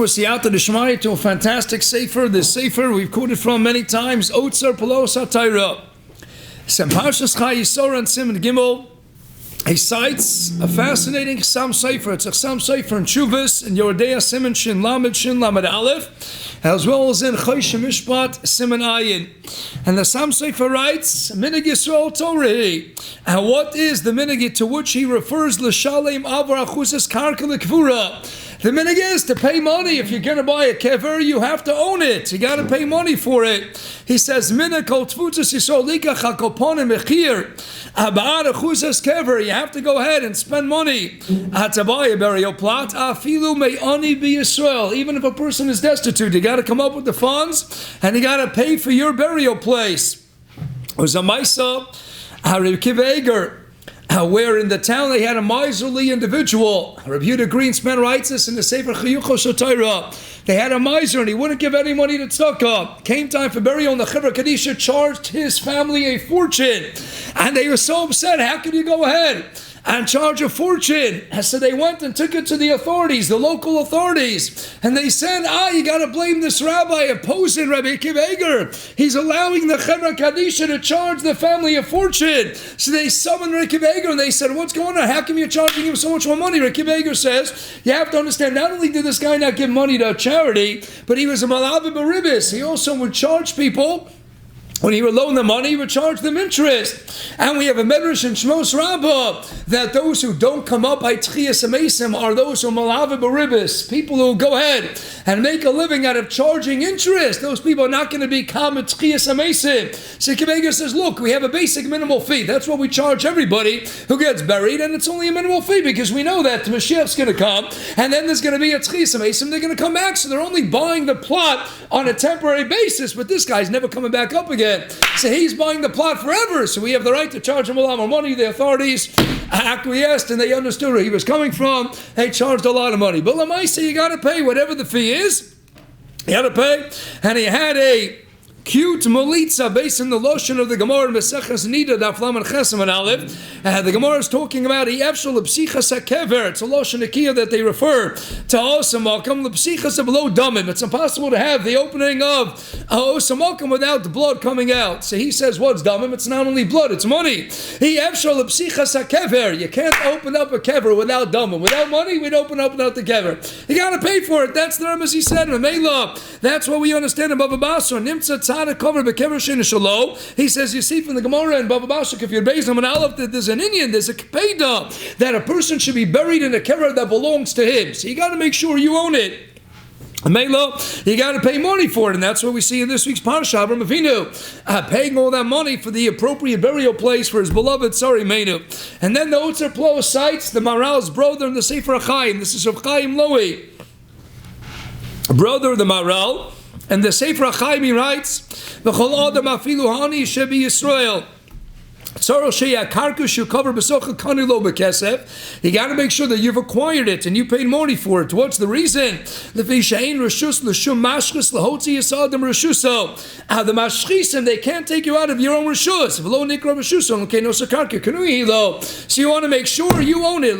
Siyata Deshmaya to a fantastic sefer. This sefer we've quoted from many times. Otzer Pelos HaTorah. Sem Parshas Chai Yisora and Siman Gimel. He cites a fascinating Chasam Sefer. It's a Chasam Sefer in Chuvas in Yoredeya Siman Shin Lamed Aleph, as well as in Chosh Mishpat Siman Ayin. And the Chasam Sefer writes, Minig Yisrael Torah. And what is the minig to which he refers? L'shalem avar achuzas karka l'kvura. The minig is to pay money. If you're going to buy a kever, you have to own it. You got to pay money for it. He says, minig kol tfutzas yisrael likach hakoponim mechir. Abad achuzas kever. You have to go ahead and spend money to buy a burial plot. Afilu me'ani bi Yisrael. Even if a person is destitute, you got to come up with the funds and you got to pay for your burial place. It was a maisa, Rabbi Kiva where in the town they had a miserly individual. Rabbi Yehuda Greenspan writes this in the Sefer Chiyuchos HaTorah. They had a miser and he wouldn't give any money to tzedakah. Came time for burial and the Chevra Kadisha charged his family a fortune. And they were so upset, how could you go ahead and charge a fortune? And so they went and took it to the authorities, the local authorities. And they said, you got to blame this rabbi opposing Rabbi Kiva. He's allowing the Chevra Kadisha to charge the family a fortune. So they summoned Rabbi Kiva and they said, what's going on? How come you're charging him so much more money? Rabbi Kiva says, you have to understand, not only did this guy not give money to a charity, but he was a malavi baribis. He also would charge people. When he would loan them money, he would charge them interest. And we have a medrash in Shmos Rabbah that those who don't come up by Tchias Amesim are those who malavi baribis, people who go ahead and make a living out of charging interest. Those people are not going to become a Tchias Amesim. So Kibega says, look, we have a basic minimal fee. That's what we charge everybody who gets buried, and it's only a minimal fee because we know that the Mashiach's going to come, and then there's going to be a Tchias Amesim. They're going to come back, so they're only buying the plot on a temporary basis, but this guy's never coming back up again. So he's buying the plot forever. So we have the right to charge him a lot more money. The authorities acquiesced and they understood where he was coming from. They charged a lot of money. But Lamaisa, you got to pay whatever the fee is. You got to pay. And he had a cute molitza based on the lotion of the Gemara in Meseches Nida Daf Lamed Chesem and Aleph. The Gemara is talking about Yefshel L'Psichas HaKever. It's a lotion Akiyah that they refer to Osamalkam L'Psichas below Damim. It's impossible to have the opening of Osamalkam without the blood coming out. So he says, what's Damim? It's not only blood, it's money. Yefshel L'Psichas HaKever. You can't open up a kever without Damim. Without money, we'd open up without the kever. You got to pay for it. That's the Rambam he said in Mela. That's what we understand in Bava Basra. Nimtza he says, you see from the Gemara and Bava Basra, if you're based on an Aleph, that there's an Indian, there's a Kpeda, that a person should be buried in a kever that belongs to him. So you got to make sure you own it. Mela, you got to pay money for it, and that's what we see in this week's Parsha. Avraham Avinu paying all that money for the appropriate burial place for his beloved Menu. And then the Otzer Plo cites the Maral's brother in the Sefer HaChaim. This is Rav Chaim Lowy, brother of the Maral. And the Sefer HaChaim he writes, "V'chol adam afilu hani shebi Yisrael." You got to make sure that you've acquired it and you paid money for it. What's the reason? The mashchisim, they can't take you out of your own reshus. So you want to make sure you own it.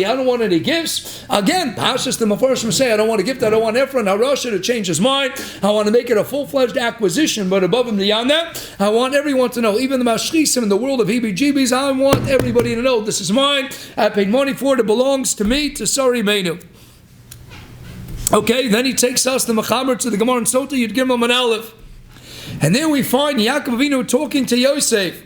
I don't want any gifts. Again, Pashas the Mefarshim say, I don't want a gift, I don't want Ephron, Harasha to change his mind. I want to make it a full-fledged acquisition, but above him, beyond that, I want everyone to know, even the mashchisim in the world of heebie-jeebies, I want everybody to know, this is mine, I paid money for it, it belongs to me, to Sari Menu. Okay, then he takes us, the Mechaber, to the Gemara and Sota, Yud Gimel and Aleph. And there we find Yaakov Avinu talking to Yosef.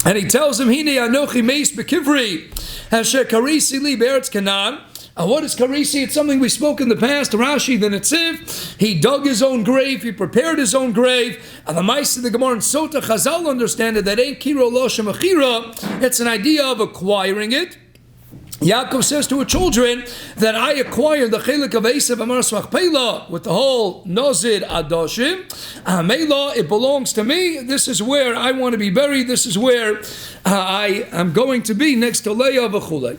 And he tells him, Hine Anochi Meis Bekivri, Asher Karisi Li Be'eretz Canaan. What is Karisi? It's something we spoke in the past. Rashi, the Netziv, he dug his own grave, he prepared his own grave. And the Maisa of the Gemara and Sota Chazal understand it, that ain't Kiro Lo Shemachira. It's an idea of acquiring it. Yaakov says to his children that I acquired the chelik of Esav Amar Smachpela with the whole Nazir Adoshim. Mela, it belongs to me. This is where I want to be buried. This is where I am going to be, next to Leah v'chulei.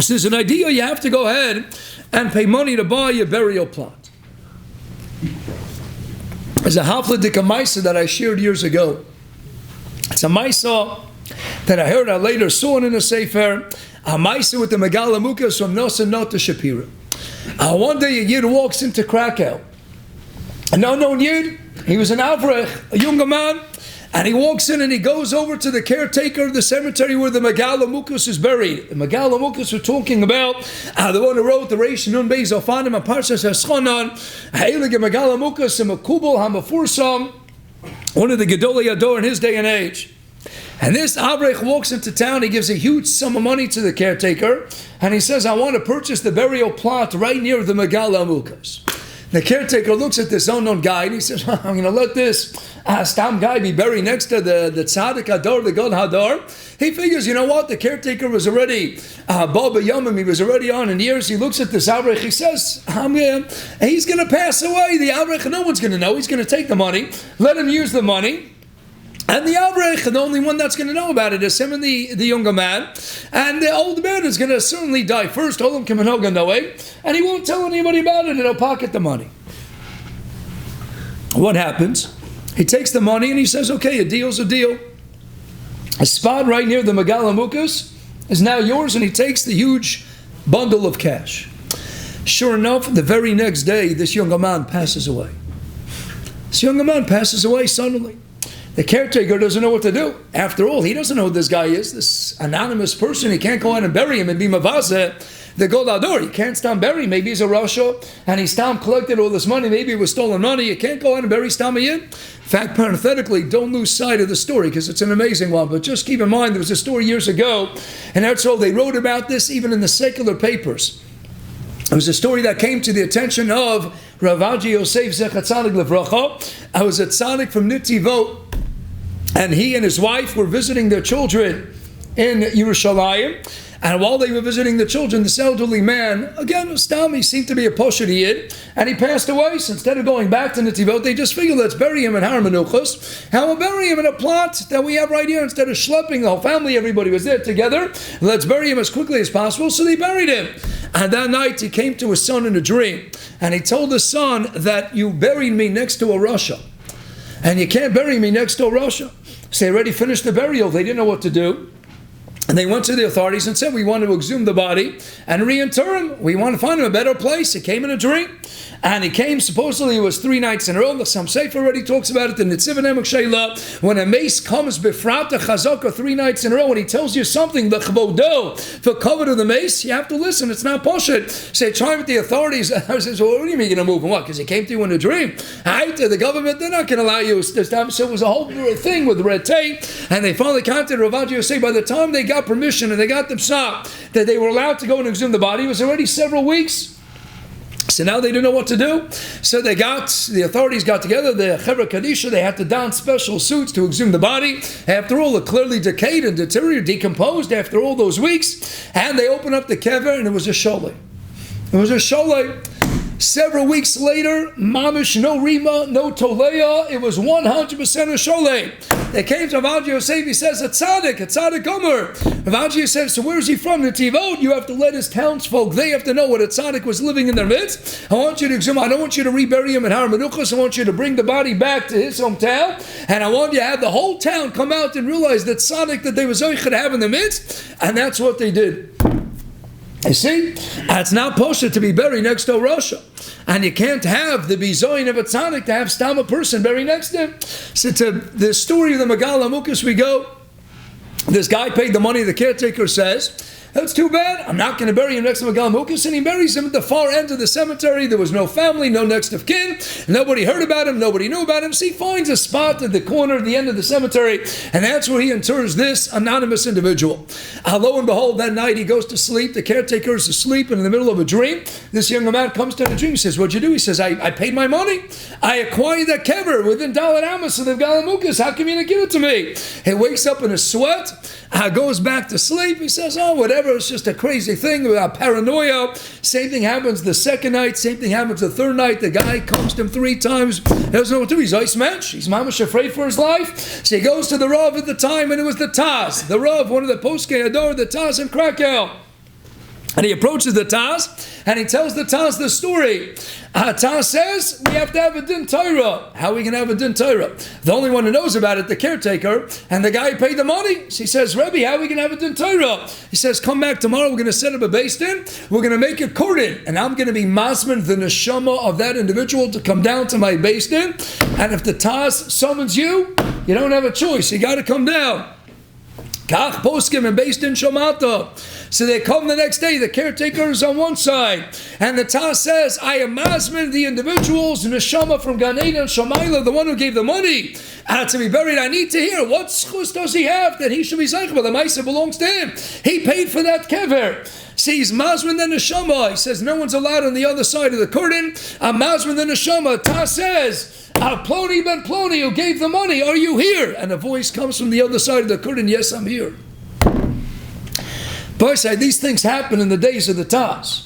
So there's an idea you have to go ahead and pay money to buy your burial plot. There's a Hafladik Maisa that I shared years ago. It's a Maisa that I heard I later saw it in a sefer. A Maisa with the Megala Mukas from Nosa Not to Shapira. One day a Yid walks into Krakow. An unknown Yid. He was an Avrech, a younger man. And he walks in and he goes over to the caretaker of the cemetery where the Megala Mukas is buried. The Megala Mukas we're talking about, the one who wrote the Reish Nun Beis Ofanim and Parshas Haschonan, Heilige Megala Mukas and Makubal HaMafursam, one of the Gedolei Ador in his day and age. And this Avrech walks into town, he gives a huge sum of money to the caretaker, and he says, I want to purchase the burial plot right near the Megala Mukas. The caretaker looks at this unknown guy and he says, I'm going to let this Stam guy be buried next to the Tzaddik Hador, the God Hador. He figures, you know what, the caretaker was already Baba Yomim, he was already on in years. He looks at this Avrech, he says, he's going to pass away. The Avrech, no one's going to know. He's going to take the money, let him use the money. And the Avrech, the only one that's going to know about it is him and the younger man. And the old man is going to certainly die first. And he won't tell anybody about it, and he'll pocket the money. What happens? He takes the money and he says, okay, a deal's a deal. A spot right near the Megala Mukas is now yours, and he takes the huge bundle of cash. Sure enough, the very next day, this younger man passes away. This younger man passes away suddenly. The caretaker doesn't know what to do. After all, he doesn't know who this guy is, this anonymous person. He can't go out and bury him and be mavazeh the Golador. He can't Stam bury him. Maybe he's a Rasha and he Stam collected all this money. Maybe it was stolen money. You can't go out and bury Stam Yid. In fact, parenthetically, don't lose sight of the story because it's an amazing one. But just keep in mind, there was a story years ago, and that's all they wrote about this even in the secular papers. It was a story that came to the attention of Rav Yosef Zecher Tzadik Levracha. I was a tzaddik from Nitivot, and he and his wife were visiting their children in Yerushalayim. And while they were visiting the children, this elderly man, again, he seemed to be a Poshet Yid, and he passed away. So instead of going back to Nitivot, they just figured, let's bury him in Har Menuchos, and we'll bury him in a plot that we have right here. Instead of schlepping the whole family, everybody was there together, let's bury him as quickly as possible. So they buried him. And that night, he came to his son in a dream, and he told his son that you buried me next to a Rasha, and you can't bury me next to a Rasha. So they already finished the burial. They didn't know what to do. And they went to the authorities and said, we want to exhume the body and reinter him. We want to find him a better place. He came in a dream. And he came, supposedly it was 3 nights in a row. The Sam Sefer already talks about it in the Tzivin Emek Sheila. When a mace comes befrat a chazaka 3 nights in a row, and he tells you something, the chvodo, for cover of the mace, you have to listen. It's not poshut. Say, try with the authorities. I says, well, what do you mean you're going to move him? What? Because he came to you in a dream. The government, they're not going to allow you this time. So it was a whole thing with red tape. And they finally contacted Rav Yosef. By the time they got permission and they got the psak that they were allowed to go and exhume the body, it was already several weeks. So now they didn't know what to do. So the authorities got together, the Chevra Kadisha, they had to don special suits to exhume the body. After all, it clearly decayed and deteriorated, decomposed after all those weeks. And they opened up the kever, and it was a sholeh. It was a sholeh. Several weeks later, mamish, no rima, no toleya, it was 100% a sholeh. They came to Rav Yosef, he says, a tzaddik Omer. Rav Yosef, so where is he from? Netivot? You have to let his townsfolk, they have to know what a tzaddik was living in their midst. I want you to exhume, I don't want you to rebury him in Har Menuchos, I want you to bring the body back to his hometown, and I want you to have the whole town come out and realize that tzaddik that they were zoicha to have in the midst, and that's what they did. You see, it's not posted to be buried next to a Rasha. And you can't have the bizoin of a tzaddik to have stam a person buried next to him. So to the story of the Megala Mukas we go. This guy paid the money, the caretaker says, that's too bad, I'm not going to bury him next to Megala Mukas, and he buries him at the far end of the cemetery. There was no family, no next of kin, nobody heard about him, nobody knew about him, so he finds a spot at the corner at the end of the cemetery, and that's where he inters this anonymous individual. Lo and behold, that night he goes to sleep, the caretaker is asleep, and in the middle of a dream, this young man comes to the dream, he says, what'd you do? He says, I paid my money, I acquired that kever within Dalet Amos of the Megala Mukas, how come you didn't give it to me? He wakes up in a sweat, goes back to sleep, he says, oh, whatever, it's just a crazy thing about paranoia. Same thing happens the second night, same thing happens the third night. The guy comes to him 3 times, he doesn't know what to do, he's ice mensch, he's mamash afraid for his life. So he goes to the Rav at the time, and it was the Taz, the Rav, one of the Poskei Ador, the Taz in Krakow. And he approaches the Taz, and he tells the Taz the story. Taz says, we have to have a din Torah. How are we going to have a din Torah? The only one who knows about it, the caretaker, and the guy who paid the money. She says, Rabbi, how are we going to have a din Torah? He says, come back tomorrow, we're going to set up a beis din, we're going to make a cordon, and I'm going to be masman the neshama of that individual to come down to my beis din, and if the Taz summons you, you don't have a choice, you got to come down. Kach poskim and beis din shomata. So they come the next day, the caretaker is on one side, and the Taz says, I am masman the individuals, neshama from Gan Eden, Shamayla, the one who gave the money, to be buried. I need to hear, what schus does he have that he should be zeichel? The Maisa belongs to him. He paid for that kever. See, he's masman the neshama. He says, no one's allowed on the other side of the curtain. I'm masman the neshama. Taz says, Ploni ben Ploni, who gave the money, are you here? And a voice comes from the other side of the curtain, yes, I'm here. Boy, these things happen in the days of the Taz.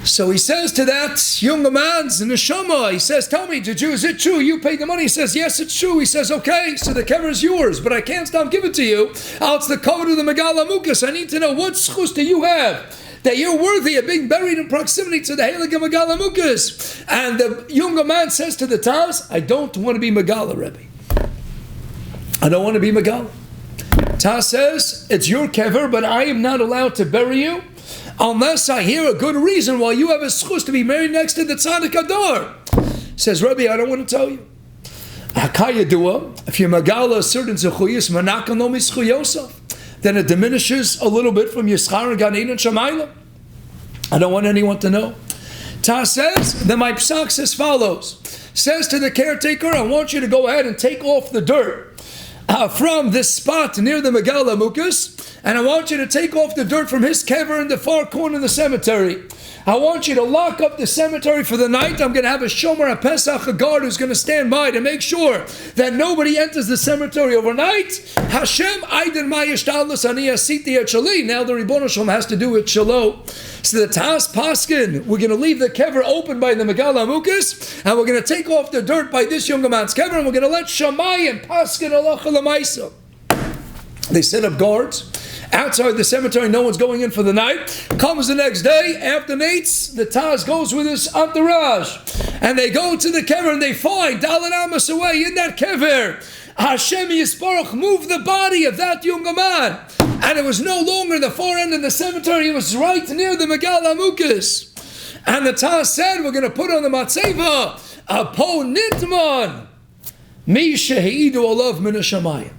So he says to that younger man's neshama, he says, tell me, is it true? You paid the money? He says, yes, it's true. He says, okay, so the kever is yours, but I can't stop giving it to you. It's the cover of the Megala Mukas. I need to know, what schus do you have that you're worthy of being buried in proximity to the Heilige Megala Mukas? And the younger man says to the Taz, I don't want to be Megala, Rabbi. I don't want to be Megala. Taz says, it's your kever, but I am not allowed to bury you unless I hear a good reason why you have a schus to be buried next to the tzaddik ador. Says, Rabbi, I don't want to tell you. If you're Megala a certain zechuyas, manaka no mischuyosaf, then it diminishes a little bit from your schar and Gan Eden Shamayla. I don't want anyone to know. Taz says, then my psak says follows. Says to the caretaker, I want you to go ahead and take off the dirt from this spot near the Megala Mukas, and I want you to take off the dirt from his kever in the far corner of the cemetery. I want you to lock up the cemetery for the night. I'm going to have a shomer, a pesach, a guard who's going to stand by to make sure that nobody enters the cemetery overnight. Hashem, Eytan ma'yishtalus ani asiti et shali. Now the Ribono Shalom has to do with shalom. So the Taz Paskin, we're going to leave the kever open by the Megala Mukas, and we're going to take off the dirt by this younger man's kever, and we're going to let Shamayim Paskin halacha l'maisa. They set up guards outside the cemetery, no one's going in for the night. Comes the next day, after Nates, the Taz goes with his entourage, and they go to the kever, and they find Dalet Amos away in that kever. Hashem Yisparach moved the body of that younger man, and it was no longer the far end of the cemetery, it was right near the Megala Mukas. And the Taz said, we're going to put on the matzeva, a po nitman, mi shehidu olav min hashamayim.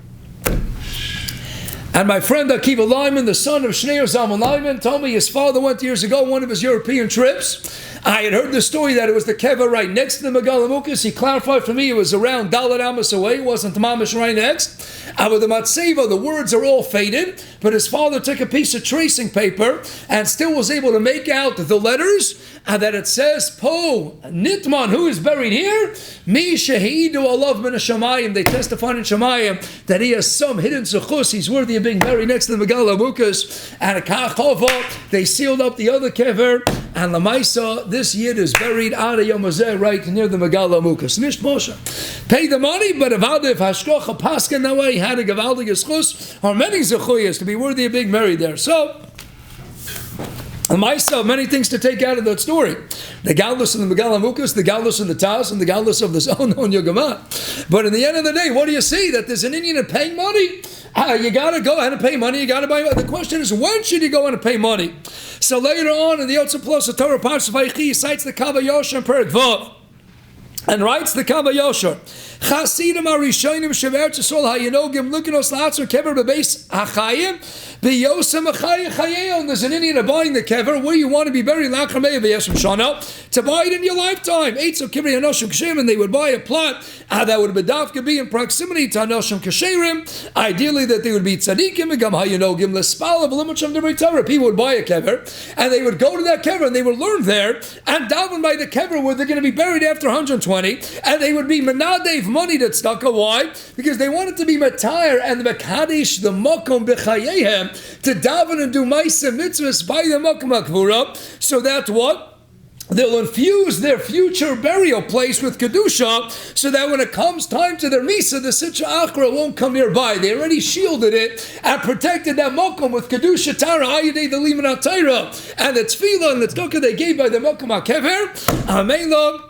And my friend Akiva Lyman, the son of Shneir Zalman Lyman, told me his father went years ago on one of his European trips. I had heard the story that it was the kever right next to the Megala Mukas. He clarified for me it was around Dalet Amos away. It wasn't the mamish right next. With the matzeva, the words are all faded, but his father took a piece of tracing paper and still was able to make out the letters, and that it says, Po Nitman, who is buried here? Mi Shahidu Alav Min Hashamayim. They testified in Shamayim that he has some hidden zechus. He's worthy of being buried next to the Megala Mukas. And a Kachova, they sealed up the other kever, and Lamaisa, this Yid is buried out of Yom Hazeh, right near the Megala Mukas. Nish Moshe. Pay the money, but if Hashkocha Paskin that way, had a Gavaldig Zechus, or many Zechuyas to be worthy of being buried there. So, myself, many things to take out of that story. The Galus and the Megala Mukas, the Galus and the Taz, and the Galus of the Zonon Yogamat. But in the end of the day, what do you see? That there's an Indian in paying money? You got to go ahead and pay money. You got to buy money. The question is, when should you go ahead and pay money? So later on in the Yotze Plus, the Torah Parshas Vayechi, he cites the Kava Yosher and Perek Vav, and writes the Kava Yosher, Chasidim Arishonim Shever Tzol Hayinogim Lukinos Latzor Kever Bebeis Achayim B'Yosem Achayim Chayim. There's an Indian buying the kever where you want to be buried Lachamei B'Yeshem Shana to buy it in your lifetime. Eitzel Kivri Anoshim Kasherim, and they would buy a plot that would bedavka be in proximity to Anoshim Kasherim. Ideally, that they would be tzadikim Gam Hayinogim L'Spala V'Limacham Devrei Torah. People would buy a kever and they would go to that kever and they would learn there and daven by the kever where they're going to be buried after 120, and they would be menadev money that's tzedakah. Why? Because they wanted to be matayr and the mekadesh the makom b'chayehem to daven and do ma'aseh mitzvahs by the makom hakvura, so that what? they'll infuse their future burial place with Kedusha, so that when it comes time to their Misa, the Sitra Achra won't come nearby. They already shielded it and protected that Mokum with Kedusha Tara, Ayadei, the Limanat Taira, and the Tefillah and the Tzedakah they gave by the Mokum HaKever. Ameila,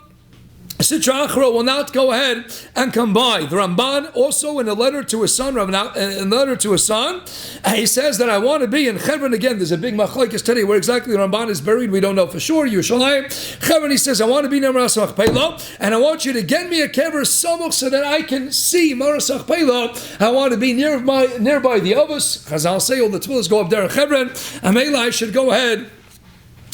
Sitra Achra will not go ahead and come by. The Ramban also in a letter to his son, he says that I want to be in Hebron again. There's a big machlokes today where exactly the Ramban is buried. We don't know for sure. Yerushalayim, Hebron. He says I want to be near Maras Machpelah, and I want you to get me a kever samuch so that I can see Maras Machpelah. I want to be nearby the Avos. Chazal say all the tefillahs go up there in Hebron. Amela, I should go ahead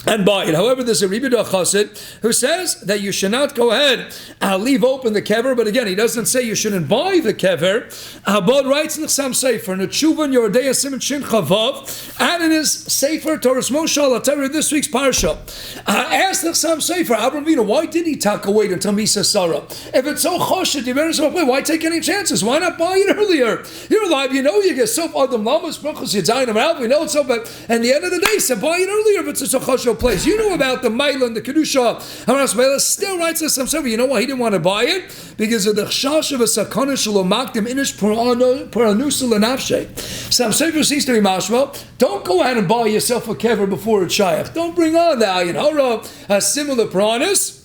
and buy it. However, there's a Rabbi Chassid who says that you should not go ahead and leave open the kever, but again, he doesn't say you shouldn't buy the kever. Abod writes in the Sam Sefer, in the Tshuva Yoredeya Siman Shin Chavav, and in his Sefer, Torah's Moshe Al this week's Parsha. Ask the Sam Sefer, Abraham Avinu, why did he wait until Misa Sarah? If it's so choshet, why take any chances? Why not buy it earlier? You're alive, you know you get sof Adam Lamas, Brachos Yadayim Amalv, we know it's so, but at the end of the day, so buy it earlier if it's a choshet place. You know about the Maila and the Kedusha. Hamas still writes us some story. You know why he didn't want to buy it? Because of the chash of a sakana shalom makdim inish paranusul lenafshe. Some sefer seems to be mashma. Don't go ahead and buy yourself a kever before it's shayach. Don't bring on the ayin hara a similar pranis.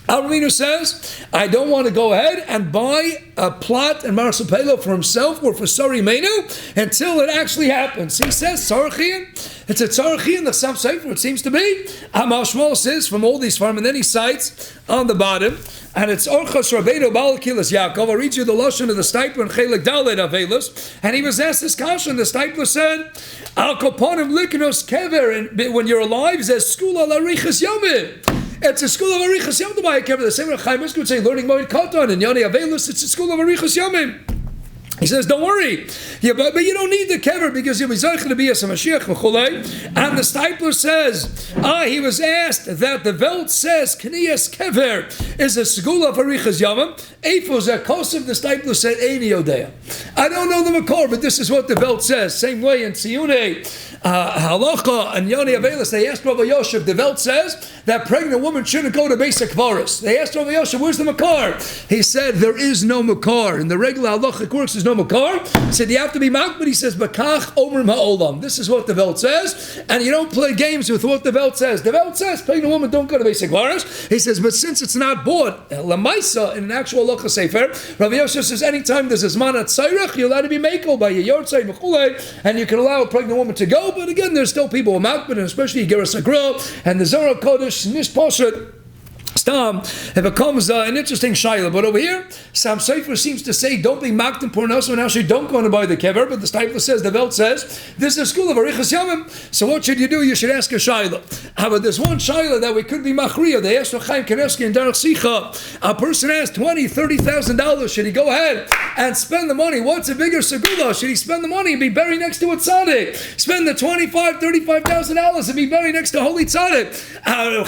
Avinu says, I don't want to go ahead and buy a plot in Maras Machpelah for himself or for Sari Menu until it actually happens. He says, Tzarachian. It's a Tzarachian, the Sam Sefer, it seems to be. Amal Shmuel says from all these farms, and then he cites on the bottom, and it's Orchos Rabbeinu Balakilas Yaakov. I'll read you the Lashon of the Stipler and Chelik Dalet Avelis. And he was asked this question. The Stipler said, Al Koponim Liknos Kever, and when you're alive, it says, Skula Larichas Yomim. It's a school of Arichas Yom to buy a kever. The same way Chaim would say, learning Moed Katan and Yoni Avelus, it's a school of Arichas Yomim. He says, don't worry. Yeah, but you don't need the kever because you'll be Zaycha to be a Mashiach v'chulei. And the Stipler says, he was asked that the Welt says, Kniyas kever is a school of Arichas Yomim. Eifos Kosev, the Stipler said, Eini Yodea. I don't know the Makor, but this is what the Welt says. Same way in Tziyunei, Halacha and Yoni Avelis, they asked Rabbi Yosef, the Welt says that pregnant woman shouldn't go to basic Kvaris. They asked Rabbi Yosef, where's the Makar? He said, there is no Makar. In the regular halachic works, there's no Makar. He said, you have to be Mak, but he says, Bakach Omer Ma'olam. This is what the Welt says, and you don't play games with what the Welt says. The Welt says, pregnant woman don't go to basic Kvaris. He says, but since it's not bought, Lamaisa, in an actual halacha sefer, Rabbi Yosef says, anytime there's a Zman at Tzairach, you're allowed to be Mako by your Yortzai Mechulei, and you can allow a pregnant woman to go. But again, there's still people who are and especially Geras Agril and the Zohar Kodesh, Nish Poshet. It becomes an interesting shayla. But over here, Sam Sefer seems to say, don't be makdim pornoso, and actually don't go and buy the kever. But the Stipler says, the Welt says, this is a school of Arichas Yomim. So what should you do? You should ask a shayla. But there's one shayla that we could be machriya. They asked Chaim Kanevsky in Derech Sicha. A person has $20,000, $30,000. Should he go ahead and spend the money? What's a bigger segula? Should he spend the money and be buried next to a tzaddik? Spend the $25,000, $35,000 and be buried next to a holy tzaddik?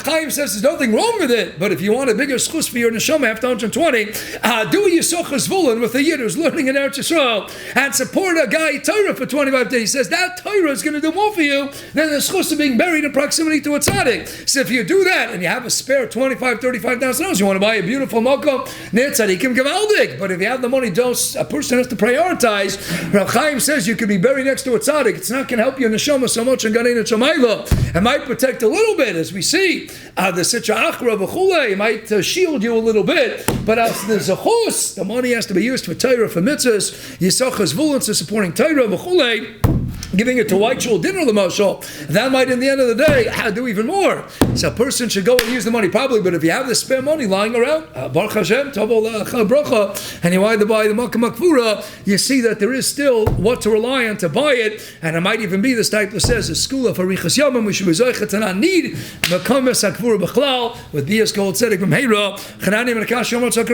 Chaim says there's nothing wrong with it. But if you want a bigger schus for your neshama after 120, do a Yisachar Zvulun with a Yid who's learning in Eretz Yisrael and support a guy Torah for 25 days. He says that Torah is going to do more for you than the schus of being buried in proximity to a tzaddik. So if you do that and you have a spare $25,000, $35,000, you want to buy a beautiful mokom near tzaddikim gavaldik. But if you have the money, a person has to prioritize. Rav Chaim says you could be buried next to a tzaddik. It's not going to help your neshama so much in Ganein Shamayla. It might protect a little bit, as we see the Sitra Achra v'chulei. It might shield you a little bit, but as the zechus, the money has to be used for Torah, for mitzvahs, Yisachar Zvulun, to supporting Torah v'chulei. Giving it to white shul dinner l'mashal, that might, in the end of the day, do even more. So a person should go and use the money probably, but if you have the spare money lying around, Baruch Hashem, Tovol Bracha, and you want to buy the Makkah Makfura, you see that there is still what to rely on to buy it, and it might even be, this type that says, a school of Arichas Yomim, we should be zoichet to not need Makkah Makfura B'chlal, with Bias Gold Tzedek from Heira, Chananim and Akash Yomot